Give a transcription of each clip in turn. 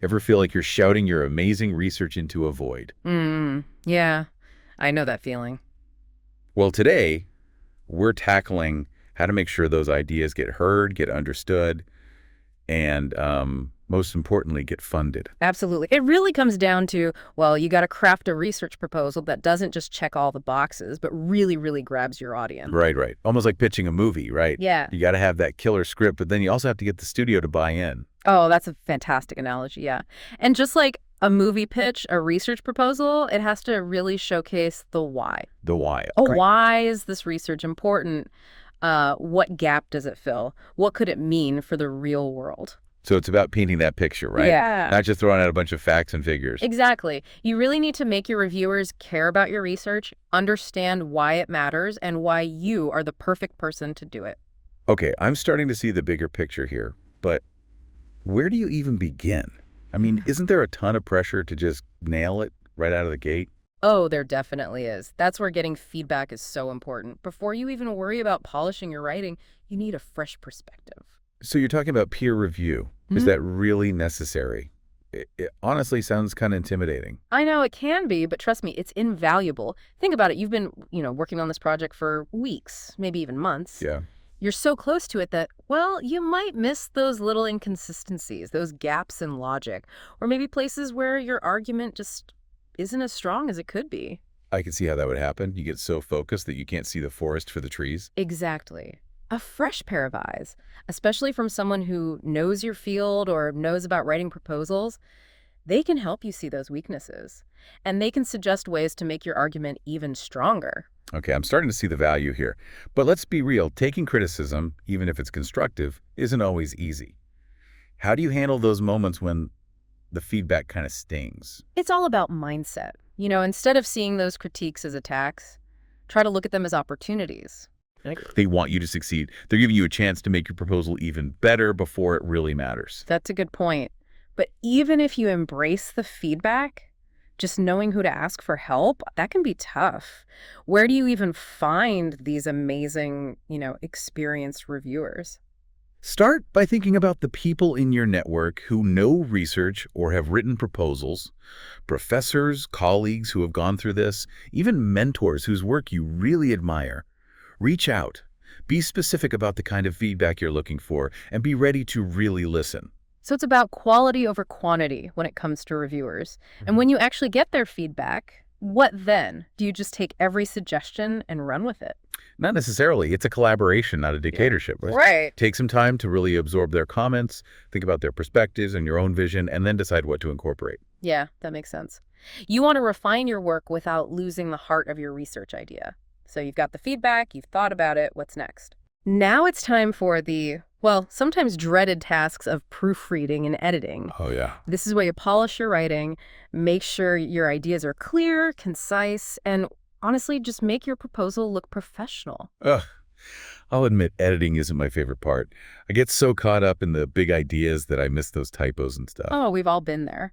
Ever feel like you're shouting your amazing research into a void? Yeah, I know that feeling. Well, today, we're tackling how to make sure those ideas get heard, get understood, and most importantly, get funded. Absolutely. It really comes down to, well, you got to craft a research proposal that doesn't just check all the boxes, but really, really grabs your audience. Right, right. Almost like pitching a movie, right? Yeah. You got to have that killer script, but then you also have to get the studio to buy in. Oh, that's a fantastic analogy. Yeah. And just like a movie pitch, a research proposal, it has to really showcase the why. The why. Oh, Right. why is this research important? What gap does it fill? What could it mean for the real world? So it's about painting that picture, right? Yeah. Not just throwing out a bunch of facts and figures. Exactly. You really need to make your reviewers care about your research, understand why it matters, and why you are the perfect person to do it. Okay, I'm starting to see the bigger picture here, but where do you even begin? I mean, isn't there a ton of pressure to just nail it right out of the gate? Oh, there definitely is. That's where getting feedback is so important. Before you even worry about polishing your writing, you need a fresh perspective. So you're talking about peer review. Is Mhm. that really necessary? It honestly sounds kind of intimidating. I know it can be, but trust me, it's invaluable. Think about it. You've been, working on this project for weeks, maybe even months. Yeah. You're so close to it that, well, you might miss those little inconsistencies, those gaps in logic, or maybe places where your argument just isn't as strong as it could be. I can see how that would happen. You get so focused that you can't see the forest for the trees. Exactly. A fresh pair of eyes, especially from someone who knows your field or knows about writing proposals, they can help you see those weaknesses. And they can suggest ways to make your argument even stronger. Okay, I'm starting to see the value here. But let's be real, taking criticism, even if it's constructive, isn't always easy. How do you handle those moments when the feedback kind of stings? It's all about mindset. Instead of seeing those critiques as attacks, try to look at them as opportunities. They want you to succeed. They're giving you a chance to make your proposal even better before it really matters. That's a good point. But even if you embrace the feedback, just knowing who to ask for help, that can be tough. Where do you even find these amazing, experienced reviewers? Start by thinking about the people in your network who know research or have written proposals, professors, colleagues who have gone through this, even mentors whose work you really admire. Reach out. Be specific about the kind of feedback you're looking for, and be ready to really listen. So it's about quality over quantity when it comes to reviewers. And when you actually get their feedback, what then? Do you just take every suggestion and run with it? Not necessarily. It's a collaboration, not a dictatorship. Right? Right. Take some time to really absorb their comments, think about their perspectives and your own vision, and then decide what to incorporate. Yeah, that makes sense. You want to refine your work without losing the heart of your research idea. So you've got the feedback, you've thought about it, what's next? Now it's time for the, well, sometimes dreaded tasks of proofreading and editing. Oh, yeah. This is where you polish your writing, make sure your ideas are clear, concise, and honestly, just make your proposal look professional. Ugh. I'll admit editing isn't my favorite part. I get so caught up in the big ideas that I miss those typos and stuff. Oh, we've all been there.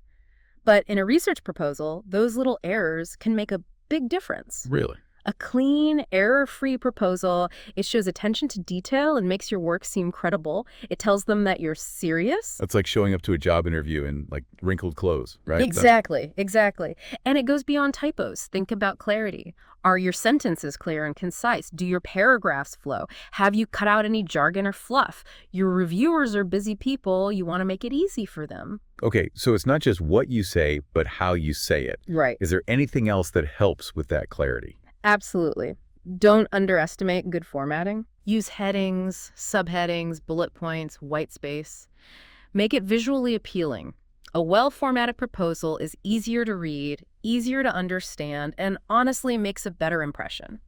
But in a research proposal, those little errors can make a big difference. Really? A clean, error-free proposal, it shows attention to detail and makes your work seem credible. It tells them that you're serious. That's like showing up to a job interview in like wrinkled clothes, right? Exactly, exactly. And it goes beyond typos. Think about clarity. Are your sentences clear and concise? Do your paragraphs flow? Have you cut out any jargon or fluff? Your reviewers are busy people. You want to make it easy for them. Okay, so it's not just what you say, but how you say it. Right. Is there anything else that helps with that clarity? Absolutely. Don't underestimate good formatting. Use headings, subheadings, bullet points, white space. Make it visually appealing. A well-formatted proposal is easier to read, easier to understand, and honestly makes a better impression.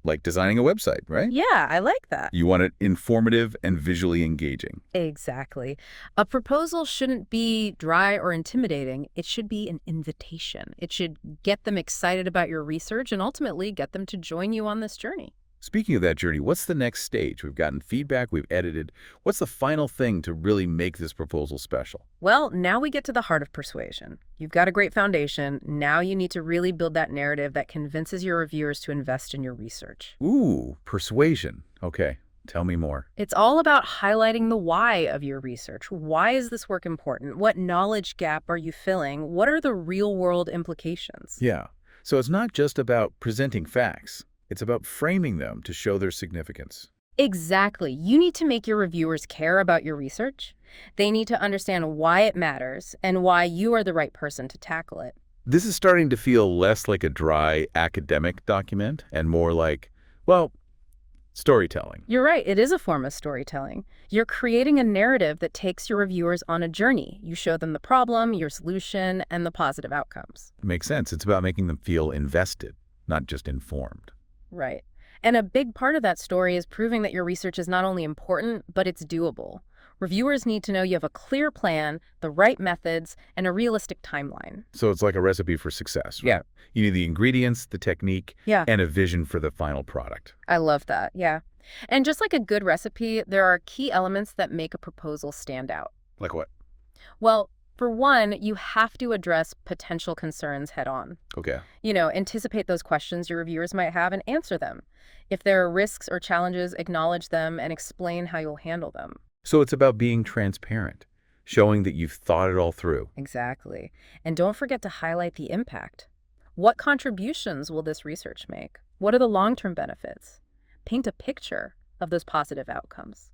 Like designing a website, right? Yeah, I like that. You want it informative and visually engaging. Exactly. A proposal shouldn't be dry or intimidating. It should be an invitation. It should get them excited about your research and ultimately get them to join you on this journey. Speaking of that journey, what's the next stage? We've gotten feedback, we've edited. What's the final thing to really make this proposal special? Well, now we get to the heart of persuasion. You've got a great foundation. Now you need to really build that narrative that convinces your reviewers to invest in your research. Ooh, persuasion. Okay, Tell me more. It's all about highlighting the why of your research. Why is this work important? What knowledge gap are you filling? What are the real-world implications? Yeah. So it's not just about presenting facts. It's about framing them to show their significance. Exactly. You need to make your reviewers care about your research. They need to understand why it matters and why you are the right person to tackle it. This is starting to feel less like a dry academic document and more like, well, storytelling. You're right, it is a form of storytelling. You're creating a narrative that takes your reviewers on a journey. You show them the problem, your solution, and the positive outcomes. Makes sense. It's about making them feel invested, not just informed. Right. And a big part of that story is proving that your research is not only important, but it's doable. Reviewers need to know you have a clear plan, the right methods, and a realistic timeline. So it's like a recipe for success, right? Yeah. You need the ingredients, the technique, Yeah. and a vision for the final product. I love that, yeah. And just like a good recipe, there are key elements that make a proposal stand out. Like what? Well, for one, you have to address potential concerns head on. Okay. Anticipate those questions your reviewers might have and answer them. If there are risks or challenges, acknowledge them and explain how you'll handle them. So it's about being transparent, showing that you've thought it all through. Exactly. And don't forget to highlight the impact. What contributions will this research make? What are the long-term benefits? Paint a picture of those positive outcomes.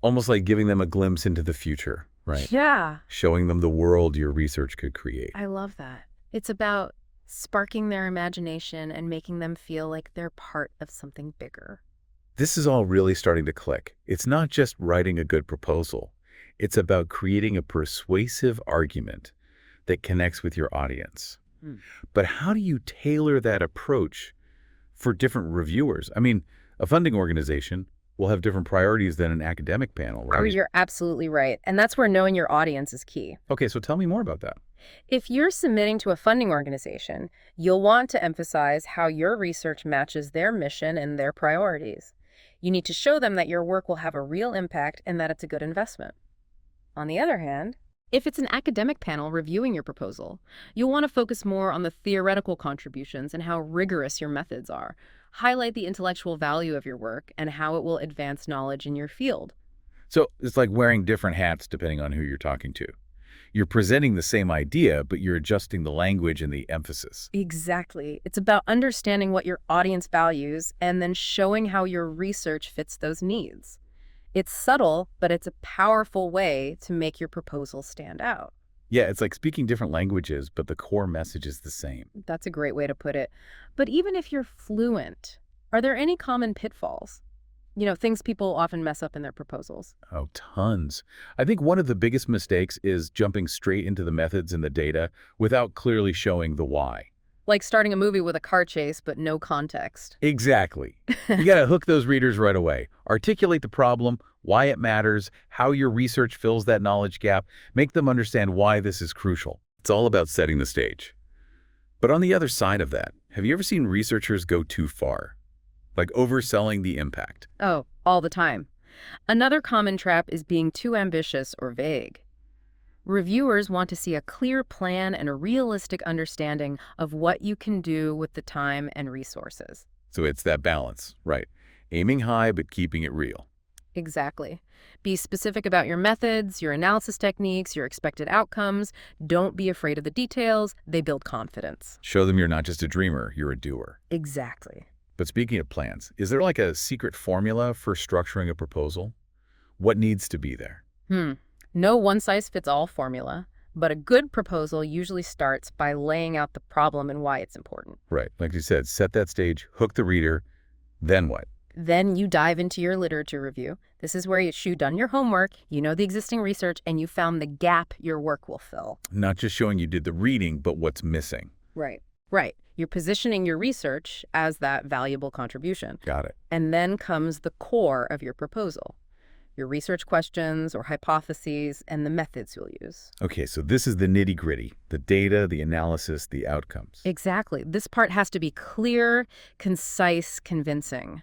Almost like giving them a glimpse into the future, right? Yeah, Showing them the world your research could create. I love that. It's about sparking their imagination and making them feel like they're part of something bigger. This is all really starting to click. It's not just writing a good proposal. It's about creating a persuasive argument that connects with your audience. But how do you tailor that approach for different reviewers? I mean, a funding organization will have different priorities than an academic panel, Oh, right? you're absolutely right. And that's where knowing your audience is key. Okay, so tell me more about that. If you're submitting to a funding organization, you'll want to emphasize how your research matches their mission and their priorities. You need to show them that your work will have a real impact and that it's a good investment. On the other hand, if it's an academic panel reviewing your proposal, you'll want to focus more on the theoretical contributions and how rigorous your methods are. Highlight the intellectual value of your work and how it will advance knowledge in your field. So it's like wearing different hats depending on who you're talking to. You're presenting the same idea, but you're adjusting the language and the emphasis. Exactly. It's about understanding what your audience values and then showing how your research fits those needs. It's subtle, but it's a powerful way to make your proposal stand out. Yeah, it's like speaking different languages, but the core message is the same. That's a great way to put it. But even if you're fluent, are there any common pitfalls? Things people often mess up in their proposals. Oh, tons. I think one of the biggest mistakes is jumping straight into the methods and the data without clearly showing the why. Like starting a movie with a car chase, but no context. Exactly. You got to hook those readers right away. Articulate the problem, why it matters, how your research fills that knowledge gap. Make them understand why this is crucial. It's all about setting the stage. But on the other side of that, have you ever seen researchers go too far? Like overselling the impact? Oh, all the time. Another common trap is being too ambitious or vague. Reviewers want to see a clear plan and a realistic understanding of what you can do with the time and resources. So it's that balance, right? Aiming high, but keeping it real. Exactly. Be specific about your methods, your analysis techniques, your expected outcomes. Don't be afraid of the details. They build confidence. Show them you're not just a dreamer, you're a doer. Exactly. But speaking of plans, is there like a secret formula for structuring a proposal? What needs to be there? No one-size-fits-all formula, but a good proposal usually starts by laying out the problem and why it's important. Right. Like you said, set that stage, hook the reader, then what? Then you dive into your literature review. This is where you've done your homework, you know the existing research, and you found the gap your work will fill. Not just showing you did the reading, but what's missing. Right. Right. You're positioning your research as that valuable contribution. Got it. And then comes the core of your proposal. Your research questions or hypotheses and the methods you'll use. Okay, so this is the nitty-gritty, the data, the analysis, the outcomes. Exactly. This part has to be clear, concise, convincing.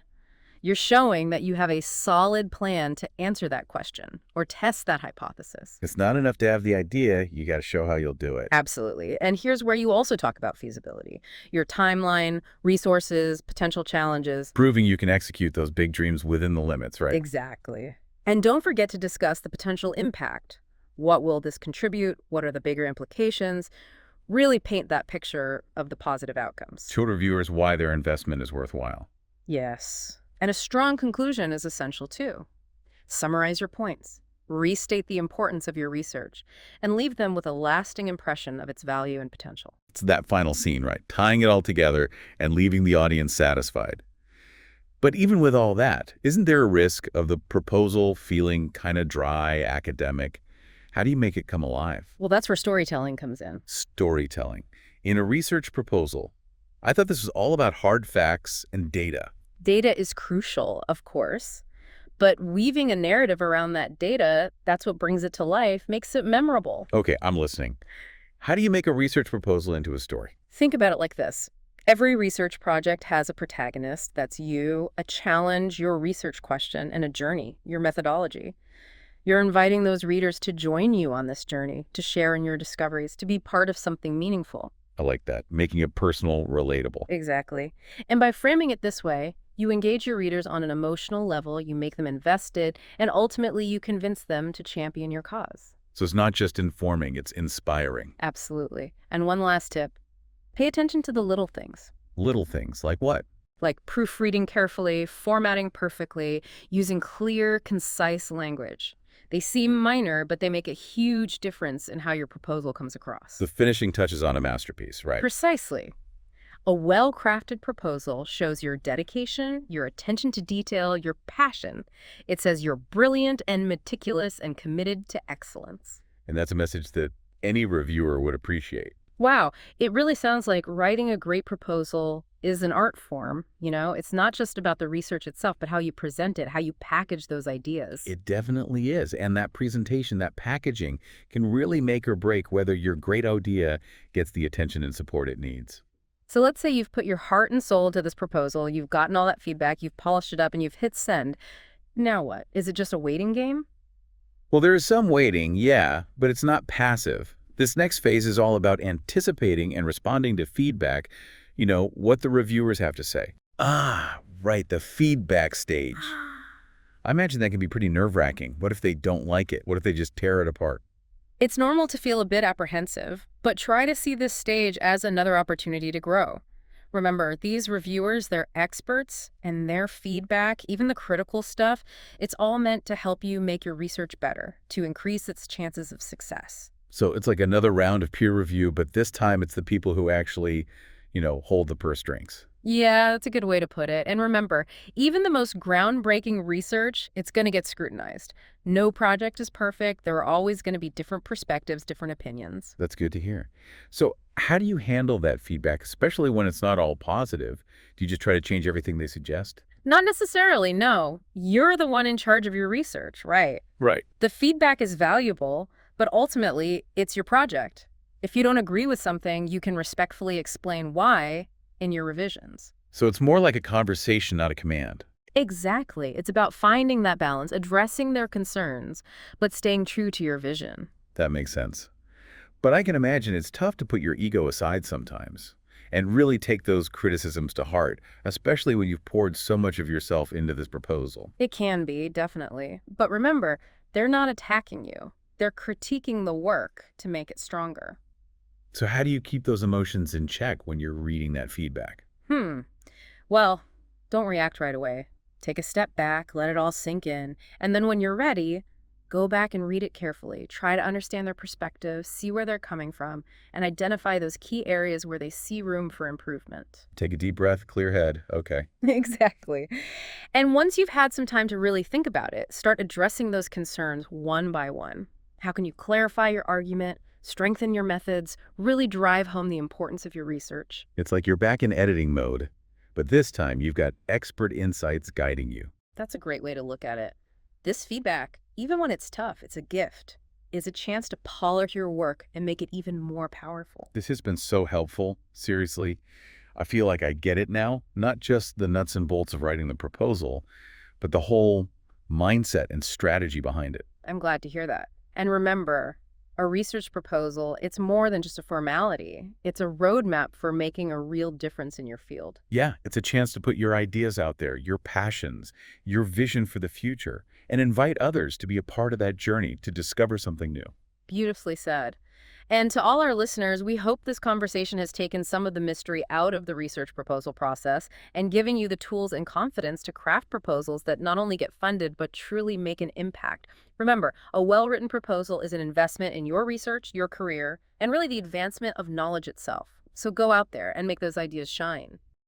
You're showing that you have a solid plan to answer that question or test that hypothesis. It's not enough to have the idea, you got to show how you'll do it. Absolutely. And here's where you also talk about feasibility. Your timeline, resources, potential challenges. Proving you can execute those big dreams within the limits, right? Exactly. And don't forget to discuss the potential impact. What will this contribute? What are the bigger implications? Really paint that picture of the positive outcomes. Show reviewers why their investment is worthwhile. Yes. And a strong conclusion is essential too. Summarize your points, restate the importance of your research, and leave them with a lasting impression of its value and potential. It's that final scene, right? Tying it all together and leaving the audience satisfied. But even with all that, isn't there a risk of the proposal feeling kind of dry, academic? How do you make it come alive? Well, that's where storytelling comes in. Storytelling. In a research proposal, I thought this was all about hard facts and data. Data is crucial, of course, but weaving a narrative around that data, that's what brings it to life, makes it memorable. Okay, I'm listening. How do you make a research proposal into a story? Think about it like this. Every research project has a protagonist, that's you, a challenge, your research question, and a journey, your methodology. You're inviting those readers to join you on this journey, to share in your discoveries, to be part of something meaningful. I like that, making it personal, relatable. Exactly. And by framing it this way, you engage your readers on an emotional level, you make them invested, and ultimately you convince them to champion your cause. So it's not just informing, it's inspiring. Absolutely. And one last tip, pay attention to the little things. Little things, like what? Like proofreading carefully, formatting perfectly, using clear, concise language. They seem minor, but they make a huge difference in how your proposal comes across. The finishing touches on a masterpiece, right? Precisely. A well-crafted proposal shows your dedication, your attention to detail, your passion. It says you're brilliant and meticulous and committed to excellence. And that's a message that any reviewer would appreciate. Wow, it really sounds like writing a great proposal is an art form. It's not just about the research itself, but how you present it, how you package those ideas. It definitely is. And that presentation, that packaging, can really make or break whether your great idea gets the attention and support it needs. So let's say you've put your heart and soul to this proposal, you've gotten all that feedback, you've polished it up, and you've hit send. Now what? Is it just a waiting game? Well, there is some waiting, yeah, but it's not passive. This next phase is all about anticipating and responding to feedback, what the reviewers have to say. Ah, right, the feedback stage. I imagine that can be pretty nerve-wracking. What if they don't like it? What if they just tear it apart? It's normal to feel a bit apprehensive, but try to see this stage as another opportunity to grow. Remember, these reviewers, they're experts, and their feedback, even the critical stuff, it's all meant to help you make your research better, to increase its chances of success. So it's like another round of peer review, but this time it's the people who actually, hold the purse strings. Yeah, that's a good way to put it. And remember, even the most groundbreaking research, it's going to get scrutinized. No project is perfect. There are always going to be different perspectives, different opinions. That's good to hear. So how do you handle that feedback, especially when it's not all positive? Do you just try to change everything they suggest? Not necessarily, no. You're the one in charge of your research, right? Right. The feedback is valuable, but ultimately, it's your project. If you don't agree with something, you can respectfully explain why in your revisions. So it's more like a conversation, not a command. Exactly. It's about finding that balance, addressing their concerns, but staying true to your vision. That makes sense. But I can imagine it's tough to put your ego aside sometimes and really take those criticisms to heart, especially when you've poured so much of yourself into this proposal. It can be, definitely. But remember, they're not attacking you. They're critiquing the work to make it stronger. So how do you keep those emotions in check when you're reading that feedback? Well, don't react right away. Take a step back, let it all sink in, and then when you're ready, go back and read it carefully. Try to understand their perspective, see where they're coming from, and identify those key areas where they see room for improvement. Take a deep breath, clear head. Okay. Exactly. And once you've had some time to really think about it, start addressing those concerns one by one. How can you clarify your argument, strengthen your methods, really drive home the importance of your research? It's like you're back in editing mode, but this time you've got expert insights guiding you. That's a great way to look at it. This feedback, even when it's tough, it's a gift. It's a chance to polish your work and make it even more powerful. This has been so helpful. Seriously, I feel like I get it now, not just the nuts and bolts of writing the proposal, but the whole mindset and strategy behind it. I'm glad to hear that. And remember, a research proposal, it's more than just a formality. It's a roadmap for making a real difference in your field. Yeah, it's a chance to put your ideas out there, your passions, your vision for the future, and invite others to be a part of that journey to discover something new. Beautifully said. And to all our listeners, we hope this conversation has taken some of the mystery out of the research proposal process and giving you the tools and confidence to craft proposals that not only get funded, but truly make an impact. Remember, a well-written proposal is an investment in your research, your career, and really the advancement of knowledge itself. So go out there and make those ideas shine.